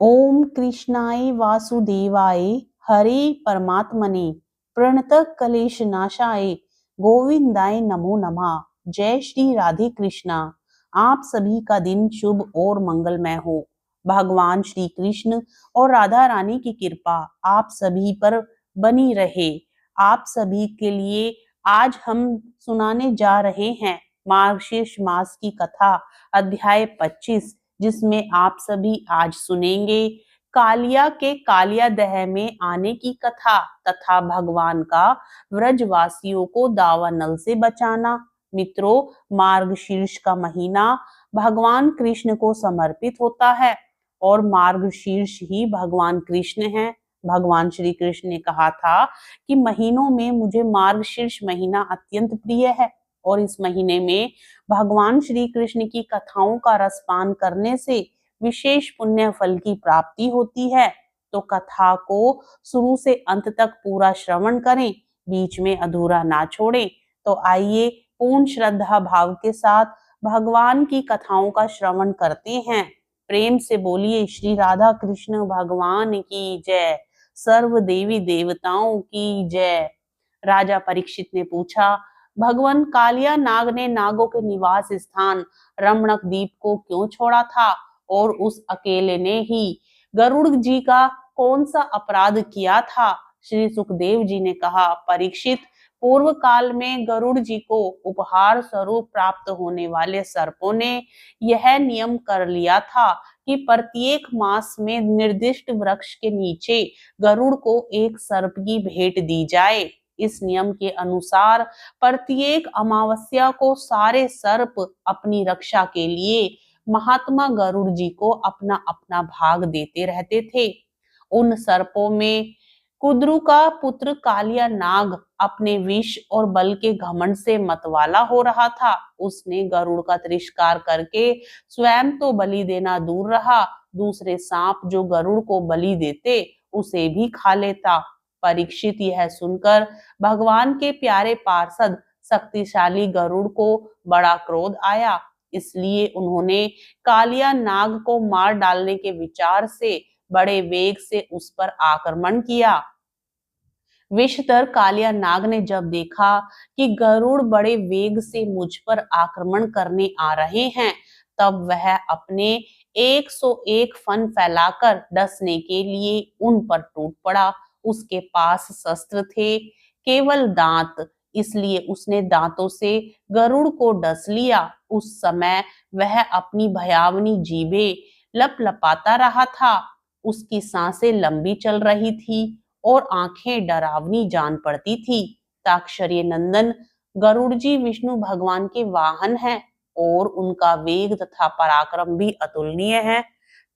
ओम कृष्णाय वासुदेवाय हरे परमात्मने प्रणतः क्लेश नाशाय गोविंदाय नमो नमः। जय श्री राधे कृष्णा। आप सभी का दिन शुभ और मंगलमय हो। भगवान श्री कृष्ण और राधा रानी की कृपा आप सभी पर बनी रहे। आप सभी के लिए आज हम सुनाने जा रहे हैं मार्गशीर्ष मास की कथा, अध्याय 25, जिसमें आप सभी आज सुनेंगे कालिया के कालिया दह में आने की कथा तथा भगवान का व्रजवासियों को दावानल से बचाना। मित्रों, मार्गशीर्ष का महीना भगवान कृष्ण को समर्पित होता है और मार्गशीर्ष ही भगवान कृष्ण हैं। भगवान श्री कृष्ण ने कहा था कि महीनों में मुझे मार्गशीर्ष महीना अत्यंत प्रिय है और इस महीने में भगवान श्री कृष्ण की कथाओं का रसपान करने से विशेष पुण्य फल की प्राप्ति होती है। तो कथा को शुरू से अंत तक पूरा श्रवण करें, बीच में अधूरा ना छोड़ें। तो आइए पूर्ण श्रद्धा भाव के साथ भगवान की कथाओं का श्रवण करते हैं। प्रेम से बोलिए श्री राधा कृष्ण भगवान की जय, सर्व देवी देवताओं की जय। राजा परीक्षित ने पूछा, भगवान कालिया नाग ने नागों के निवास स्थान रमणक द्वीप को क्यों छोड़ा था और उस अकेले ने ही गरुड़ जी का कौन सा अपराध किया था? श्री सुखदेव जी ने कहा, परीक्षित, पूर्व काल में गरुड़ जी को उपहार स्वरूप प्राप्त होने वाले सर्पों ने यह नियम कर लिया था कि प्रत्येक मास में निर्दिष्ट वृक्ष के नीचे गरुड़ को एक सर्प की भेंट दी जाए। इस नियम के अनुसार प्रत्येक अमावस्या को सारे सर्प अपनी रक्षा के लिए महात्मा गरुड़ जी को अपना अपना भाग देते रहते थे। उन सर्पों में कुद्रु का पुत्र कालिया नाग अपने विष और बल के घमंड से मतवाला हो रहा था। उसने गरुड़ का तिरस्कार करके स्वयं तो बलि देना दूर रहा, दूसरे सांप जो गरुड़ को बलि देते उसे भी खा लेता। परीक्षित, यह सुनकर भगवान के प्यारे पार्षद शक्तिशाली गरुड़ को बड़ा क्रोध आया। इसलिए उन्होंने कालिया नाग को मार डालने के विचार से बड़े वेग से उस पर आक्रमण किया। विषधर कालिया नाग ने जब देखा कि गरुड़ बड़े वेग से मुझ पर आक्रमण करने आ रहे हैं, तब वह अपने 101 फन फैलाकर डसने के लिए उन पर टूट पड़ा। उसके पास शस्त्र थे, केवल दांत, इसलिए उसने दांतों से गरुड़ को डस लिया। उस समय वह अपनी भयावनी जीभें लपलपाता रहा था। उसकी सांसें लंबी चल रही थी और आंखें डरावनी जान पड़ती थी। ताक्षर्य नंदन गरुड़ जी विष्णु भगवान के वाहन हैं और उनका वेग तथा पराक्रम भी अतुलनीय है।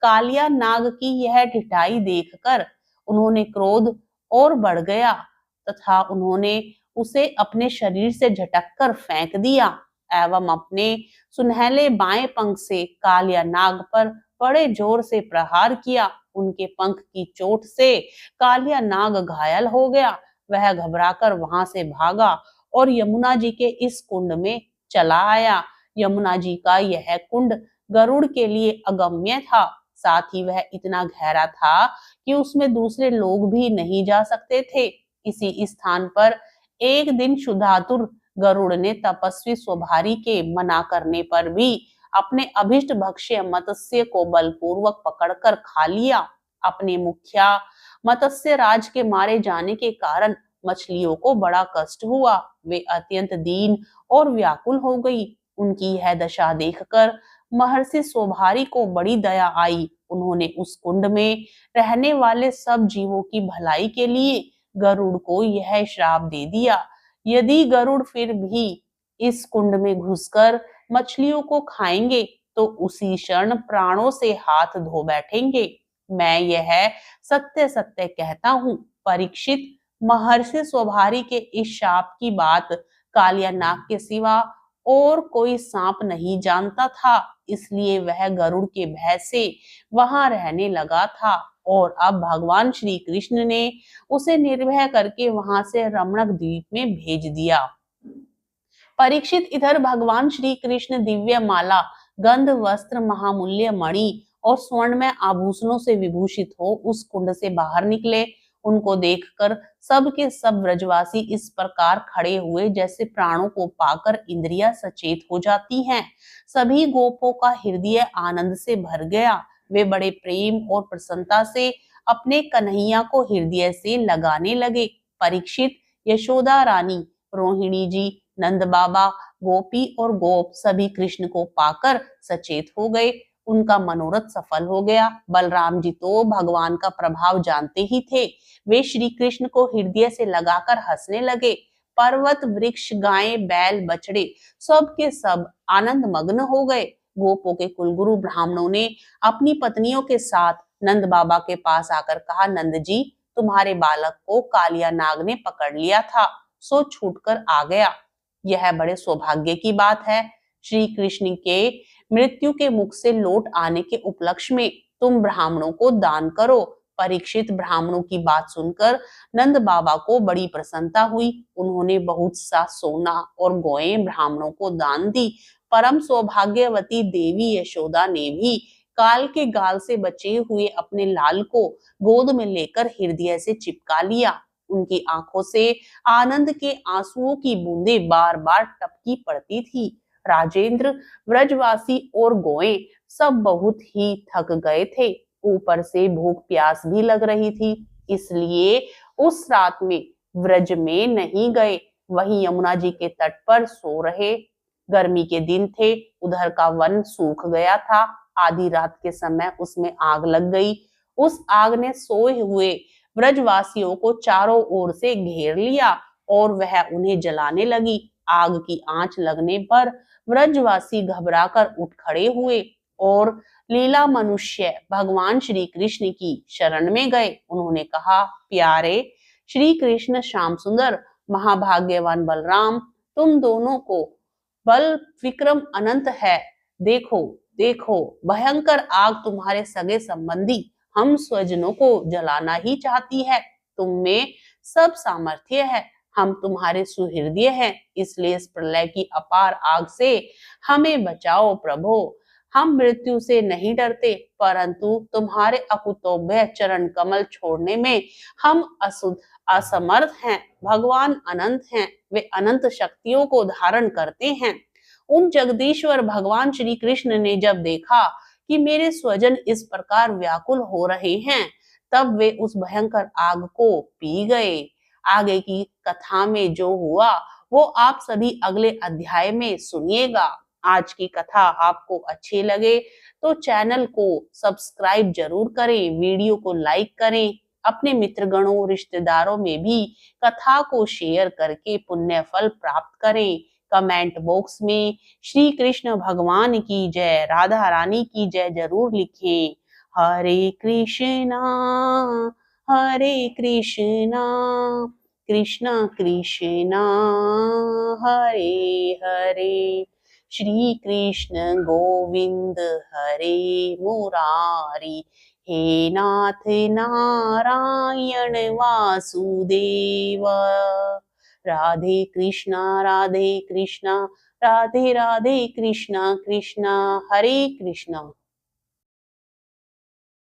कालिया नाग की यह ढिठाई देखकर उन्होंने क्रोध और बढ़ गया तथा उन्होंने उसे अपने शरीर से झटककर फेंक दिया एवं अपने सुनहले बाएं पंख से कालिया नाग पर बड़े जोर से प्रहार किया। उनके पंख की चोट से कालिया नाग घायल हो गया। वह घबराकर वहां से भागा और यमुना जी के इस कुंड में चला आया। यमुना जी का यह कुंड गरुड़ के लिए अगम्य था, साथ ही वह इतना गहरा था कि उसमें दूसरे लोग भी नहीं जा सकते थे। इसी स्थान पर एक दिन क्षुधातुर गरुड़ ने तपस्वी स्वभारी के मना करने पर भी अपने अभिष्ट भक्ष्य मत्स्य को बलपूर्वक पकड़कर खा लिया। अपने मुखिया मत्स्य राज के मारे जाने के कारण मछलियों को बड़ा कष्ट हुआ। वे अत्यंत दीन और व्याकुल हो गई। उनकी यह दशा देखकर महर्षि स्वभारी को बड़ी दया आई। उन्होंने उस कुंड में रहने वाले सब जीवों की भलाई के लिए गरुड़ को यह श्राप दे दिया, यदि गरुड़ फिर भी इस कुंड में घुसकर मछलियों को खाएंगे तो उसी क्षण प्राणों से हाथ धो बैठेंगे। मैं यह सत्य सत्य कहता हूँ। परीक्षित, महर्षि स्वभारी के इस शाप की बात कालिया नाग के सिवा और कोई सांप नहीं जानता था, इसलिए वह गरुड़ के भय से वहां रहने लगा था और अब भगवान श्री कृष्ण ने उसे निर्भय करके वहां से रमणक द्वीप में भेज दिया। परीक्षित, इधर भगवान श्री कृष्ण दिव्य माला, गंध, वस्त्र, महामूल्य मणि और स्वर्ण में आभूषणों से विभूषित हो उस कुंड से बाहर निकले। उनको देखकर सब के सब ब्रजवासी इस प्रकार खड़े हुए जैसे प्राणों को पाकर इंद्रियां सचेत हो जाती हैं। सभी गोपों का हृदय आनंद से भर गया। वे बड़े प्रेम और प्रसन्नता से अपने कन्हैया को हृदय से लगाने लगे। परीक्षित, यशोदा रानी, रोहिणी जी, नंद बाबा, गोपी और गोप सभी कृष्ण को पाकर सचेत हो गए। उनका मनोरथ सफल हो गया। बलराम जी तो भगवान का प्रभाव जानते ही थे। वे श्री कृष्ण को हृदय से लगाकर हंसने लगे। पर्वत, वृक्ष, गायें, बैल, बछड़े सब के सब आनंद मग्न हो गए। गोपों के कुलगुरु ब्राह्मणों ने अपनी पत्नियों के साथ नंद बाबा के पास आकर कहा, नंद जी, तुम्हारे बालक को कालिया नाग ने पकड़ लिया था, सो छूटकर आ गया। यह बड़े सौभाग्य की बात है। श्री कृष्ण के मृत्यु के मुख से लौट आने के उपलक्ष्य में तुम ब्राह्मणों को दान करो। परीक्षित, ब्राह्मणों की बात सुनकर नंद बाबा को बड़ी प्रसन्नता हुई। उन्होंने बहुत सा सोना और गौएं ब्राह्मणों को दान दी। परम सौभाग्यवती देवी यशोदा ने भी काल के गाल से बचे हुए अपने लाल को गोद में लेकर हृदय से चिपका लिया। उनकी आंखों से आनंद के आंसुओं की बूंदें बार बार टपकी पड़ती थी। राजेंद्र, व्रजवासी और गौएं सब बहुत ही थक गए थे। ऊपर से भूख प्यास भी लग रही थी, इसलिए उस रात में व्रज में नहीं गए, वहीं यमुना जी के तट पर सो रहे। गर्मी के दिन थे, उधर का वन सूख गया था। आधी रात के समय उसमें आग लग गई। उस आग ने सोए हुए ब्रजवासियों को चारों ओर से घेर लिया और वह उन्हें जलाने लगी। आग की आंच लगने पर ब्रजवासी घबराकर उठ खड़े हुए और लीला मनुष्य भगवान श्री कृष्ण की शरण में गए। उन्होंने कहा, प्यारे श्री कृष्ण, श्याम सुंदर, महाभाग्यवान बलराम, तुम दोनों को बल विक्रम अनंत है। देखो देखो, भयंकर आग तुम्हारे सगे संबंधी हम स्वजनों को जलाना ही चाहती है। तुम में सब सामर्थ्य है, हम तुम्हारे सुहृदय हैं, इसलिए इस प्रलय की अपार आग से हमें बचाओ प्रभो। हम मृत्यु से नहीं डरते, परंतु तुम्हारे अकुतोभ्य चरण कमल छोड़ने में हम असमर्थ हैं। भगवान अनंत हैं, वे अनंत शक्तियों को धारण करते हैं। उन जगदीश्वर भगवान श्री कृष्ण ने जब देखा कि मेरे स्वजन इस प्रकार व्याकुल हो रहे हैं, तब वे उस भयंकर आग को पी गए। आगे की कथा में जो हुआ वो आप सभी अगले अध्याय में सुनिएगा। आज की कथा आपको अच्छी लगे तो चैनल को सब्सक्राइब जरूर करें, वीडियो को लाइक करें, अपने मित्रगणों रिश्तेदारों में भी कथा को शेयर करके पुण्य फल प्राप्त करें। कमेंट बॉक्स में श्री कृष्ण भगवान की जय, राधा रानी की जय जरूर लिखें। हरे कृष्णा हरे कृष्णा, कृष्णा कृष्णा हरे हरे, श्री कृष्ण गोविंद हरे मुरारी, हे नाथ नारायण वासुदेव। राधे कृष्णा राधे कृष्णा, राधे राधे कृष्णा कृष्णा हरे कृष्णा।